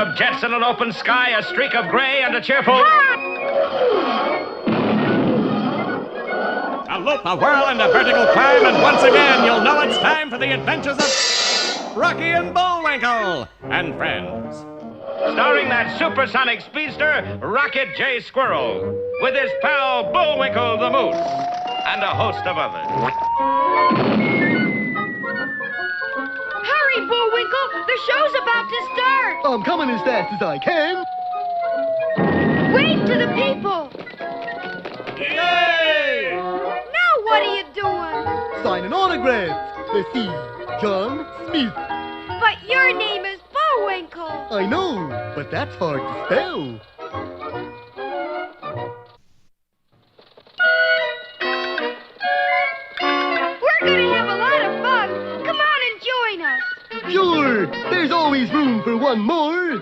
of jets in an open sky, a streak of gray, and a cheerful... A loop, a whirl, and a vertical climb, and once again you'll know it's time for the adventures of Rocky and Bullwinkle and friends. Starring that supersonic speedster, Rocket J. Squirrel, with his pal Bullwinkle the Moose, and a host of others. Hurry, Bullwinkle! The show's about to start! I'm coming as fast as I can. Wave to the people! Yay! Now what are you doing? Signing autographs. Let's see. John Smith. But your name is Bullwinkle! I know, but that's hard to spell. We're gonna have a lot of fun! Come on and join us! Sure, there's always room for one more.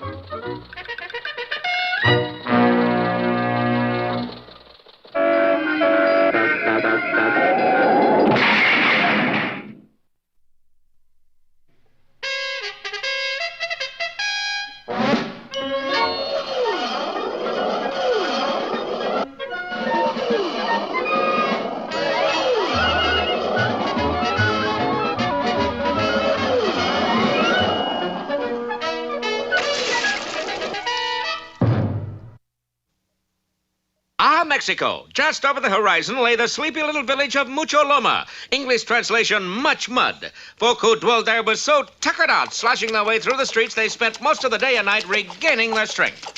Mexico. Just over the horizon lay the sleepy little village of Mucho Loma. English translation, much mud. Folk who dwelled there were so tuckered out, sloshing their way through the streets, they spent most of the day and night regaining their strength.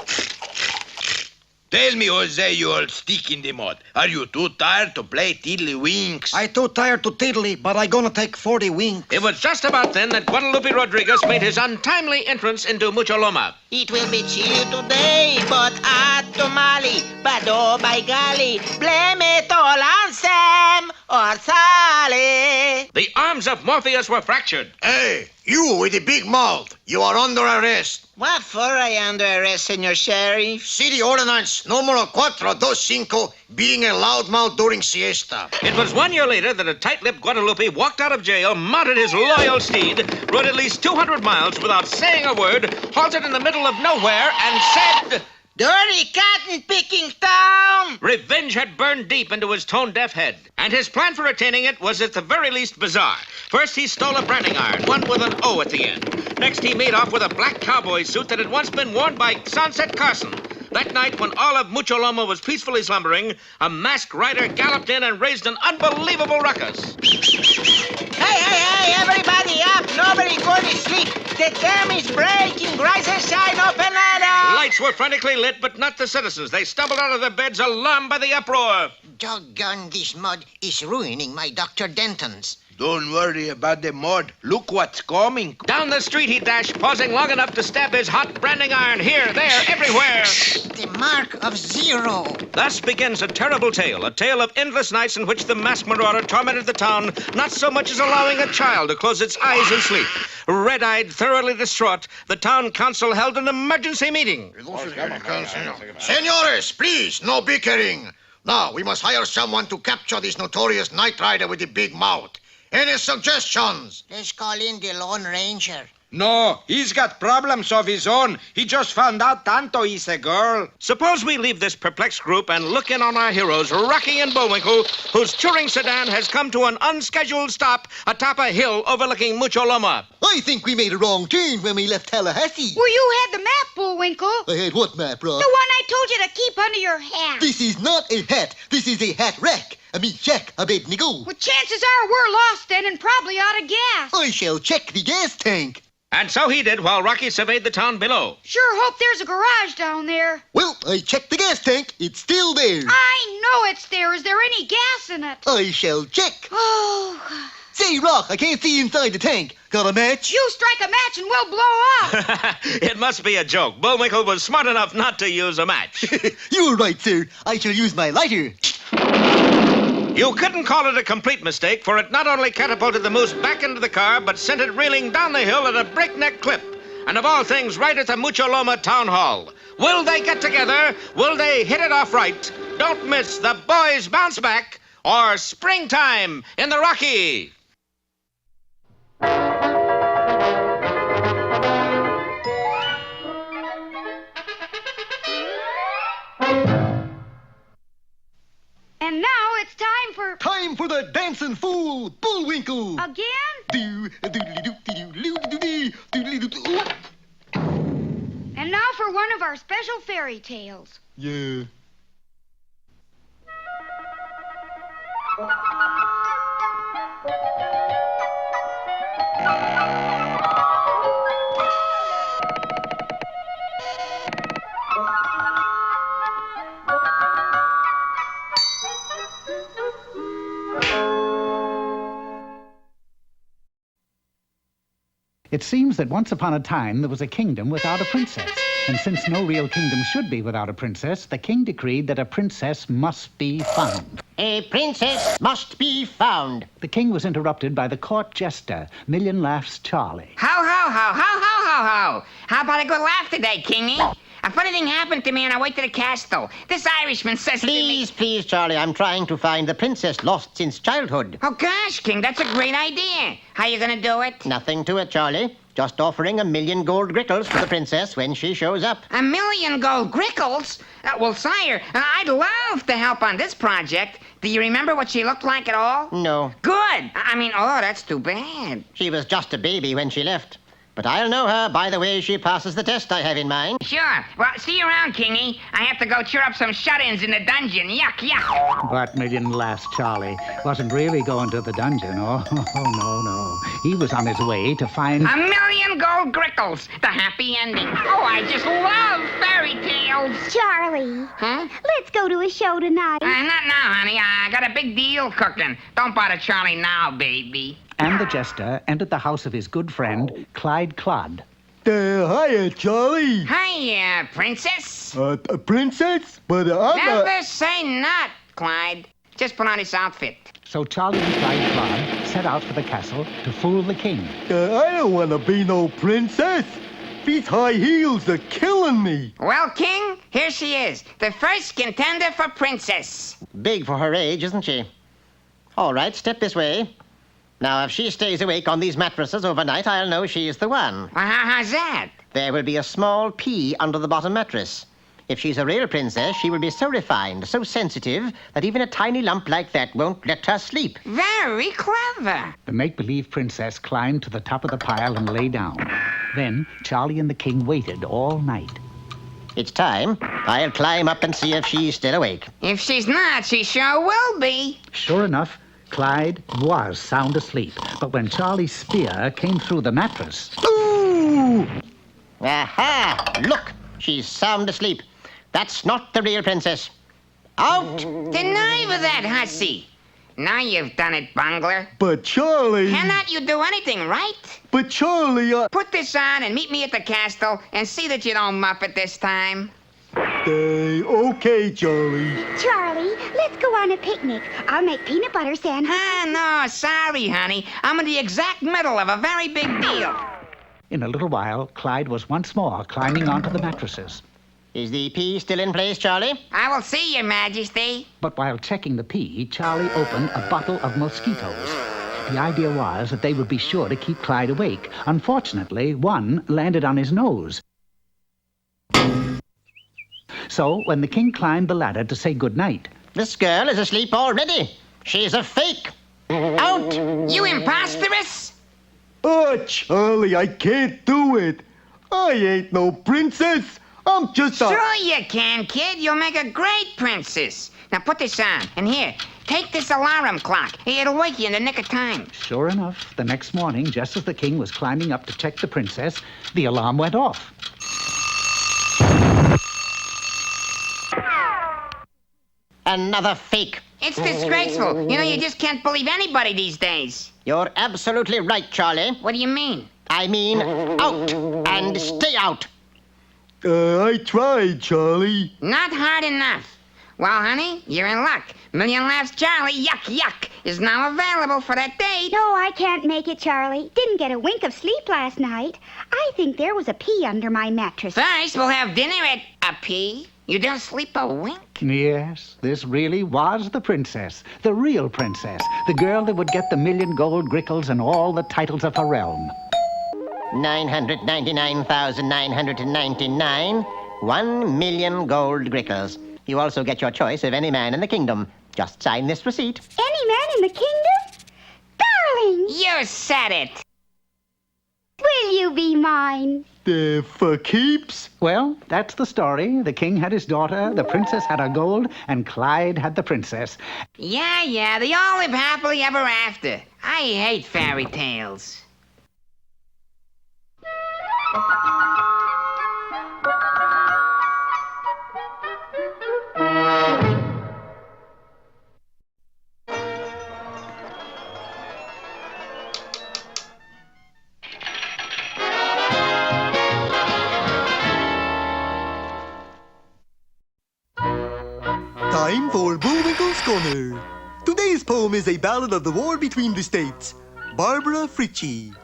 Tell me, Jose, you old stick in the mud. Are you too tired to play tiddlywinks? I too tired to tiddly, but I gonna take 40 winks. It was just about then that Guadalupe Rodriguez made his untimely entrance into Mucho Loma. It will be chilly today, but a tamale. But oh, by golly, blame it all on Sam or Sally. The arms of Morpheus were fractured. Hey, you with the big mouth. You are under arrest. What for I under arrest, Senor Sheriff? City ordinance numero 425, being a loudmouth during siesta. It was 1 year later that a tight-lipped Guadalupe walked out of jail, mounted his loyal steed, rode at least 200 miles without saying a word, halted in the middle of nowhere, and said... Dirty cotton-picking town! Revenge had burned deep into his tone-deaf head, and his plan for attaining it was at the very least bizarre. First, he stole a branding iron, one with an O at the end. Next, he made off with a black cowboy suit that had once been worn by Sunset Carson. That night, when all of Mucho Loma was peacefully slumbering, a masked rider galloped in and raised an unbelievable ruckus. Hey, everybody up! Nobody go to sleep! The dam is breaking! Rise and shine, open it up! Lights were frantically lit, but not the citizens. They stumbled out of their beds, alarmed by the uproar. Doggone, this mud is ruining my Dr. Denton's. Don't worry about the mud. Look what's coming. Down the street he dashed, pausing long enough to stab his hot branding iron here, there, everywhere. The mark of 0. Thus begins a terrible tale, a tale of endless nights in which the masked marauder tormented the town, not so much as allowing a child to close its eyes in sleep. Red-eyed, thoroughly distraught, the town council held an emergency meeting. Senores, please, no bickering. Now, we must hire someone to capture this notorious night rider with the big mouth. Any suggestions? Let's call in the Lone Ranger. No, he's got problems of his own. He just found out Tanto is a girl. Suppose we leave this perplexed group and look in on our heroes, Rocky and Bullwinkle, whose touring sedan has come to an unscheduled stop atop a hill overlooking Mucho Loma. I think we made a wrong turn when we left Tallahassee. Well, you had the map, Bullwinkle. I had what map, Rock? The one I told you to keep under your hat. This is not a hat. This is a hat rack. I mean, check, Abednego. Well, chances are we're lost then and probably out of gas. I shall check the gas tank. And so he did while Rocky surveyed the town below. Sure hope there's a garage down there. Well, I checked the gas tank. It's still there. I know it's there. Is there any gas in it? I shall check. Oh. Say, Rock, I can't see inside the tank. Got a match? You strike a match and we'll blow up. It must be a joke. Bullwinkle was smart enough not to use a match. You're right, sir. I shall use my lighter. You couldn't call it a complete mistake, for it not only catapulted the moose back into the car, but sent it reeling down the hill at a breakneck clip. And of all things, right at the Mucho Loma Town Hall. Will they get together? Will they hit it off right? Don't miss The Boys Bounce Back or Springtime in the Rocky. And now it's time for... Time for the dancing fool, Bullwinkle. Again? Do-do-do-do-do-do-do-do-do-do-do-do. And now for one of our special fairy tales. Yeah. It seems that once upon a time there was a kingdom without a princess. And since no real kingdom should be without a princess, the king decreed that a princess must be found. A princess must be found. The king was interrupted by the court jester, Million Laughs Charlie. Ho, ho, ho, ho, ho, ho, ho. How about a good laugh today, Kingy? A funny thing happened to me on our way to the castle. This Irishman says to me... Please, Charlie, I'm trying to find the princess lost since childhood. Oh, gosh, King, that's a great idea. How you gonna do it? Nothing to it, Charlie. Just offering 1,000,000 gold grickles for the princess when she shows up. 1,000,000 gold grickles? Well, sire, I'd love to help on this project. Do you remember what she looked like at all? No. Good. Oh, that's too bad. She was just a baby when she left. But I'll know her by the way she passes the test I have in mind. Sure. Well, see you around, Kingy. I have to go cheer up some shut-ins in the dungeon. Yuck, yuck. But Million Laughs Charlie wasn't really going to the dungeon. Oh, no. He was on his way to find... 1,000,000 gold grickles. The happy ending. Oh, I just love fairy tales. Charlie. Huh? Let's go to a show tonight. Not now, honey. I got a big deal cooking. Don't bother Charlie now, baby. And the jester entered the house of his good friend, Clyde Clod. Hiya, Charlie. Hi, princess. A princess? But I'm Never say not, Clyde. Just put on this outfit. So Charlie and Clyde Clod set out for the castle to fool the king. I don't want to be no princess. These high heels are killing me. Well, King, here she is. The first contender for princess. Big for her age, isn't she? All right, step this way. Now, if she stays awake on these mattresses overnight, I'll know she's the one. Well, how's that? There will be a small pea under the bottom mattress. If she's a real princess, she will be so refined, so sensitive, that even a tiny lump like that won't let her sleep. Very clever. The make-believe princess climbed to the top of the pile and lay down. Then Charlie and the king waited all night. It's time. I'll climb up and see if she's still awake. If she's not, she sure will be. Sure enough, Clyde was sound asleep. But when Charlie's spear came through the mattress... Ooh! Aha! Look, she's sound asleep. That's not the real princess. Out! The nerve of that hussy. Now you've done it, bungler. But Charlie... Cannot you do anything right? But Charlie, Put this on and meet me at the castle and see that you don't muff it this time. Okay, Charlie. Charlie, let's go on a picnic. I'll make peanut butter sandwiches. No, sorry, honey. I'm in the exact middle of a very big deal. In a little while, Clyde was once more climbing onto the mattresses. Is the pea still in place, Charlie? I will see, Your Majesty. But while checking the pea, Charlie opened a bottle of mosquitoes. The idea was that they would be sure to keep Clyde awake. Unfortunately, one landed on his nose. So, when the king climbed the ladder to say goodnight... This girl is asleep already. She's a fake. Out! You imposteress! Oh, Charlie, I can't do it. I ain't no princess. I'm just a... Sure you can, kid. You'll make a great princess. Now put this on. And here, take this alarm clock. It'll wake you in the nick of time. Sure enough, the next morning, just as the king was climbing up to check the princess, the alarm went off. Another fake. It's disgraceful. You know, you just can't believe anybody these days. You're absolutely right, Charlie. What do you mean? I mean, out. And stay out. I tried, Charlie. Not hard enough. Well, honey, you're in luck. Million Laughs Charlie, yuck, is now available for that date. No, I can't make it, Charlie. Didn't get a wink of sleep last night. I think there was a pea under my mattress. First, we'll have dinner at a pea. You don't sleep a wink? Yes, this really was the princess. The real princess. The girl that would get the 1,000,000 gold grickles and all the titles of her realm. 999,999. 1,000,000 gold grickles. You also get your choice of any man in the kingdom. Just sign this receipt. Any man in the kingdom? Darling, You said it. will you be mine? For keeps? Well, that's the story. The king had his daughter, the princess had her gold, and Clyde had the princess. Yeah, they all live happily ever after. I hate fairy tales. Time for Bullwinkle's Corner. Today's poem is a ballad of the war between the states. Barbara Frietchie.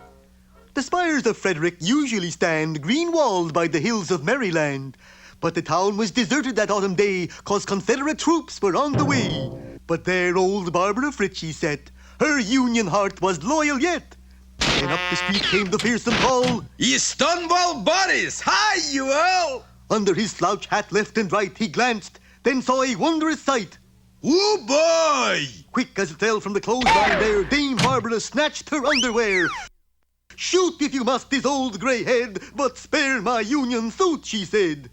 The spires of Frederick usually stand green-walled by the hills of Maryland. But the town was deserted that autumn day, 'cause Confederate troops were on the way. But there old Barbara Frietchie sat. Her Union heart was loyal yet. And up the street came the fearsome call. Ye Stonewall Boris! Hi, you all! Under his slouch hat left and right he glanced, then saw a wondrous sight. Oh, boy! Quick as it fell from the clothesline there, Dame Barbara snatched her underwear. Shoot if you must his old gray head, but spare my Union suit, she said.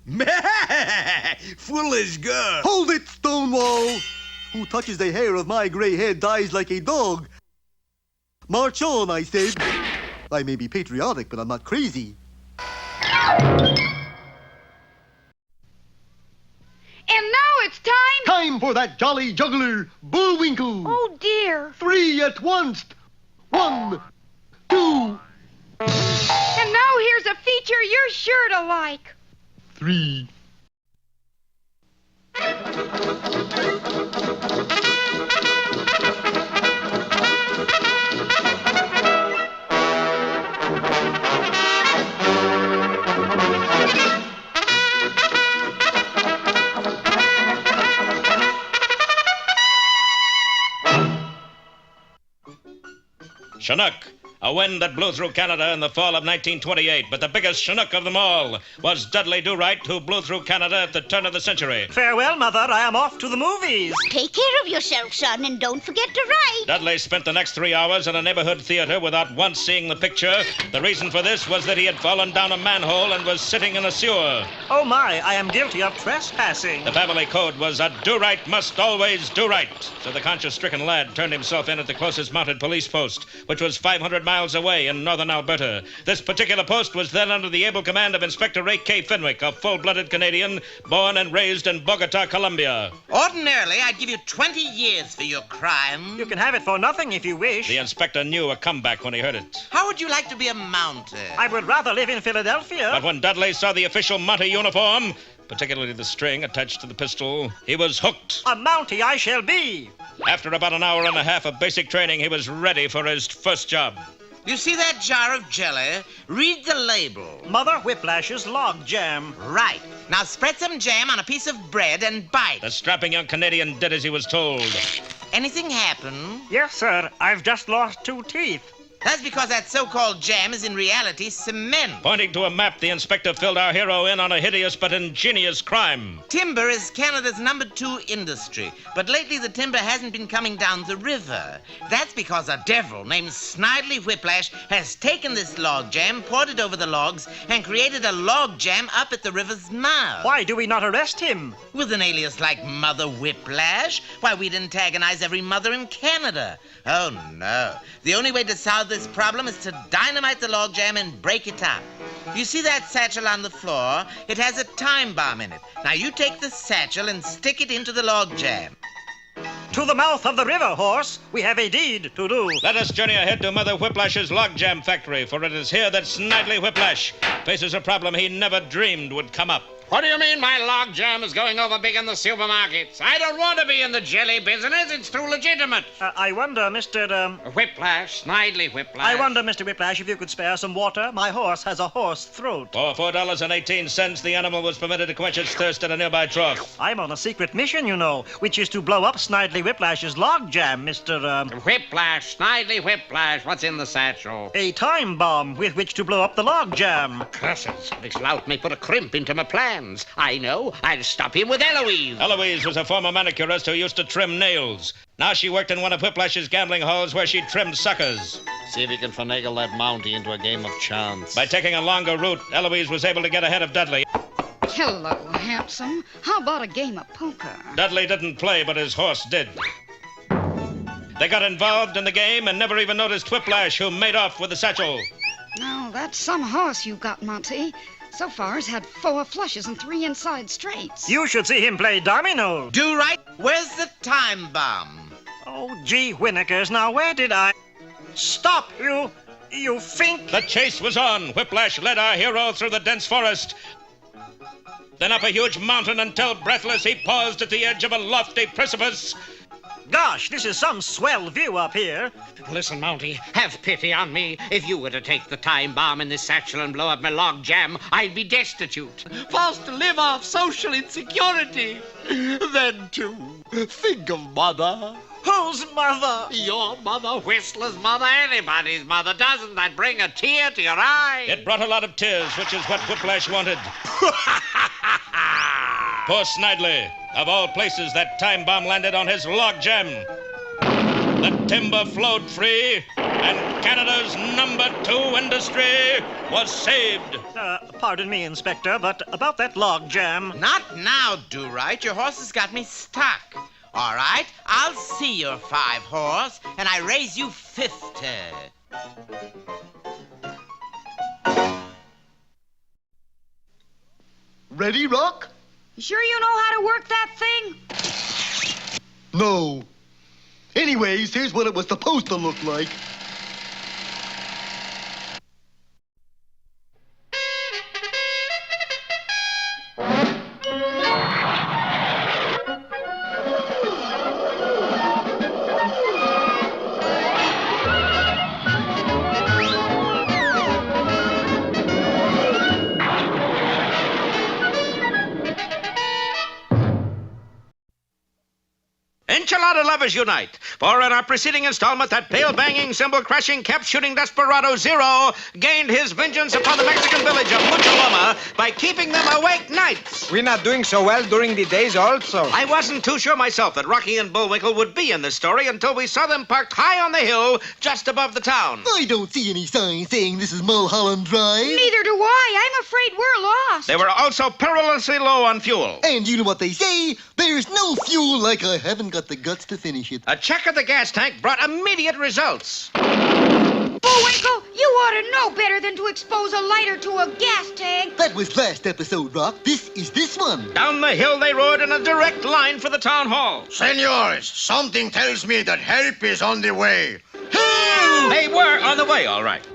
Foolish girl! Hold it, Stonewall! Who touches the hair of my gray head dies like a dog. March on, I said. I may be patriotic, but I'm not crazy. And now it's time. Time for that jolly juggler, Bullwinkle. Oh, dear. 3 at once. 1, 2, And now here's a feature you're sure to like. 3. Chinook, a wind that blew through Canada in the fall of 1928. But the biggest Chinook of them all was Dudley Do-Right, who blew through Canada at the turn of the century. Farewell, Mother. I am off to the movies. Take care of yourself, son, and don't forget to write. Dudley spent the next 3 hours in a neighborhood theater without once seeing the picture. The reason for this was that he had fallen down a manhole and was sitting in a sewer. Oh, my. I am guilty of trespassing. The family code was a do-right must always do right. So the conscience-stricken lad turned himself in at the closest mounted police post, which was 500 miles away in northern Alberta. This particular post was then under the able command of Inspector Ray K. Fenwick, a full-blooded Canadian, born and raised in Bogota, Colombia. Ordinarily, I'd give you 20 years for your crime. You can have it for nothing if you wish. The inspector knew a comeback when he heard it. How would you like to be a mounter? I would rather live in Philadelphia. But when Dudley saw the official Mountie uniform, particularly the string attached to the pistol, he was hooked. A Mountie I shall be. After about an hour and a half of basic training, he was ready for his first job. You see that jar of jelly? Read the label. Mother Whiplash's log jam. Right. Now spread some jam on a piece of bread and bite. The strapping young Canadian did as he was told. Anything happen? Yes, sir. I've just lost 2 teeth. That's because that so-called jam is in reality cement. Pointing to a map, the inspector filled our hero in on a hideous but ingenious crime. Timber is Canada's #2 industry, but lately the timber hasn't been coming down the river. That's because a devil named Snidely Whiplash has taken this log jam, poured it over the logs, and created a log jam up at the river's mouth. Why do we not arrest him? With an alias like Mother Whiplash? Why, we'd antagonize every mother in Canada. Oh, no. The only way to solve this problem is to dynamite the log jam and break it up. You see that satchel on the floor? It has a time bomb in it. Now you take the satchel and stick it into the log jam. To the mouth of the river, horse. We have a deed to do. Let us journey ahead to Mother Whiplash's log jam factory, for it is here that Snidely Whiplash faces a problem he never dreamed would come up. What do you mean my log jam is going over big in the supermarkets? I don't want to be in the jelly business. It's too legitimate. I wonder, Mr. Whiplash, Snidely Whiplash. I wonder, Mr. Whiplash, if you could spare some water. My horse has a hoarse throat. For $4.18, the animal was permitted to quench its thirst at a nearby trough. I'm on a secret mission, you know, which is to blow up Snidely Whiplash's log jam, Mr. Whiplash, Snidely Whiplash. What's in the satchel? A time bomb with which to blow up the log jam. Curses, this lout may put a crimp into my plan. hands. I know. I'll stop him with Eloise. Eloise was a former manicurist who used to trim nails. Now she worked in one of Whiplash's gambling halls where she trimmed suckers. See if he can finagle that Mountie into a game of chance. By taking a longer route, Eloise was able to get ahead of Dudley. Hello, handsome. How about a game of poker? Dudley didn't play, but his horse did. They got involved in the game and never even noticed Whiplash, who made off with the satchel. Now, that's some horse you got, Monty. So far, he's had 4 flushes and 3 inside straights. You should see him play domino. Do right. Where's the time bomb? Oh, gee whinnekers, now where did I... Stop, you think... The chase was on. Whiplash led our hero through the dense forest. Then up a huge mountain until, breathless, he paused at the edge of a lofty precipice. Gosh, this is some swell view up here. Listen, Mountie, have pity on me. If you were to take the time bomb in this satchel and blow up my log jam, I'd be destitute. Forced to live off social insecurity. Then, too, think of Mother. Whose mother? Your mother, Whistler's mother, anybody's mother. Doesn't that bring a tear to your eye? It brought a lot of tears, which is what Whiplash wanted. Poor Snidely. Of all places, that time bomb landed on his log jam. The timber flowed free, and Canada's #2 industry was saved. Pardon me, Inspector, but about that log jam... Not now, Do-Right. Your horse has got me stuck. All right, I'll see your 5 horse, and I raise you 50. Ready, Rock? You sure you know how to work that thing? No. Anyways, here's what it was supposed to look like. Enchilada lovers unite! For in our preceding installment, that pail-banging, cymbal-crashing, cap-shooting desperado Zero gained his vengeance upon the Mexican village of Mucho Loma by keeping them awake nights. We're not doing so well during the days also. I wasn't too sure myself that Rocky and Bullwinkle would be in this story until we saw them parked high on the hill just above the town. I don't see any signs saying this is Mulholland Drive. Neither do I. I'm afraid we're lost. They were also perilously low on fuel. And you know what they say? There's no fuel like I haven't got the guts to finish it. A check of the gas tank brought immediate results. Bullwinkle, you ought to know better than to expose a lighter to a gas tank. That was last episode, Rock. This is this one. Down the hill they rode in a direct line for the town hall. Senors, something tells me that help is on the way. Help! They were on the way, all right.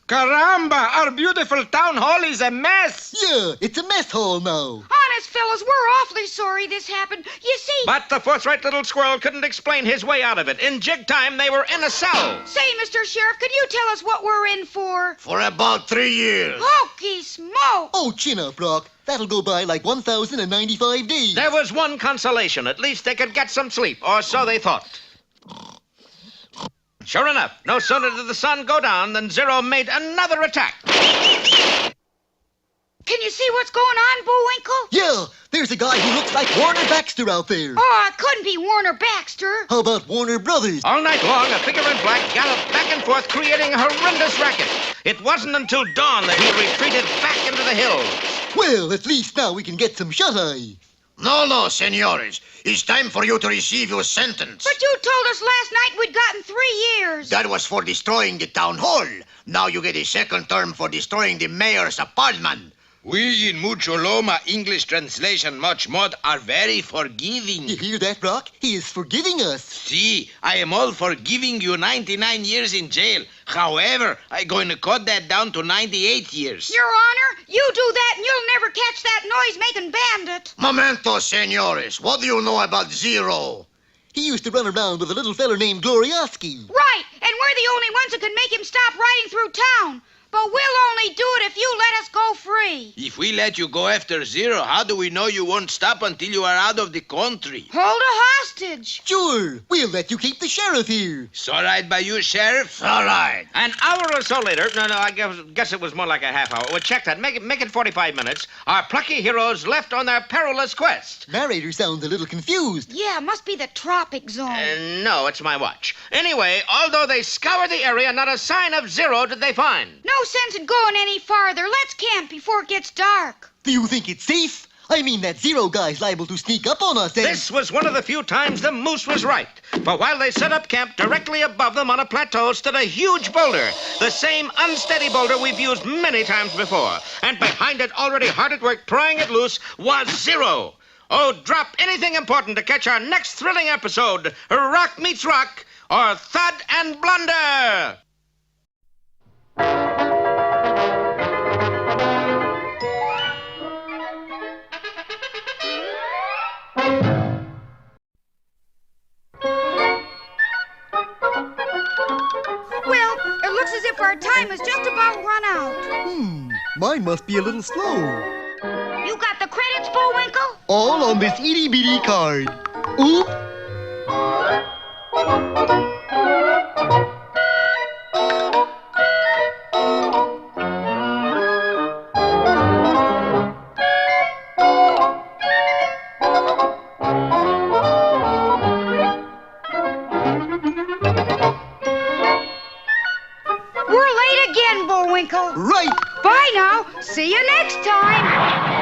Caramba, our beautiful town hall is a mess. Yeah, it's a mess hall now. Honest, fellas, we're awfully sorry this happened. You see... But the forthright little squirrel couldn't explain his way out of it. In jig time, they were in a cell. Say, Mr. Sheriff, could you tell us what we're in for? For about 3 years. Hokey smoke! Oh, chin up, Rock. That'll go by like 1,095 days. There was one consolation. At least they could get some sleep, or so they thought. Sure enough, no sooner did the sun go down than Zero made another attack. Can you see what's going on, Bullwinkle? Yeah, there's a guy who looks like Warner Baxter out there. Oh, it couldn't be Warner Baxter. How about Warner Brothers? All night long, a figure in black galloped back and forth, creating a horrendous racket. It wasn't until dawn that he retreated back into the hills. Well, at least now we can get some shut-eye. No, senores. It's time for you to receive your sentence. But you told us last night we'd gotten 3 years. That was for destroying the town hall. Now you get a second term for destroying the mayor's apartment. We in Mucho Loma, English translation much mod, are very forgiving. You hear that, Rock? He is forgiving us. See, I am all for giving you 99 years in jail. However, I'm going to cut that down to 98 years. Your Honor, you do that and you'll never catch that noise-making bandit. Momento, senores. What do you know about Zero? He used to run around with a little feller named Glorioski. Right, and we're the only ones who can make him stop riding through town. But we'll only do it if you let us go free. If we let you go after Zero, how do we know you won't stop until you are out of the country? Hold a hostage. Sure, we'll let you keep the sheriff here. It's all right by you, Sheriff? All right. An hour or so later, no, I guess it was more like a half hour. Well, check that. Make it 45 minutes. Our plucky heroes left on their perilous quest. Narrator sounds a little confused. Yeah, must be the tropic zone. No, it's my watch. Anyway, although they scoured the area, not a sign of Zero did they find. No sense in going any farther. Let's camp before it gets dark. Do you think it's safe? I mean, that Zero guy's liable to sneak up on us and... This was one of the few times the moose was right. For while they set up camp, directly above them on a plateau stood a huge boulder. The same unsteady boulder we've used many times before. And behind it, already hard at work prying it loose, was Zero. Oh, drop anything important to catch our next thrilling episode, Rock Meets Rock, or Thud and Blunder. Well, it looks as if our time is just about run out. Mine must be a little slow. You got the credits, Bullwinkle? All on this itty-bitty card. Oop! We're late again, Bullwinkle. Right. Bye now. See you next time.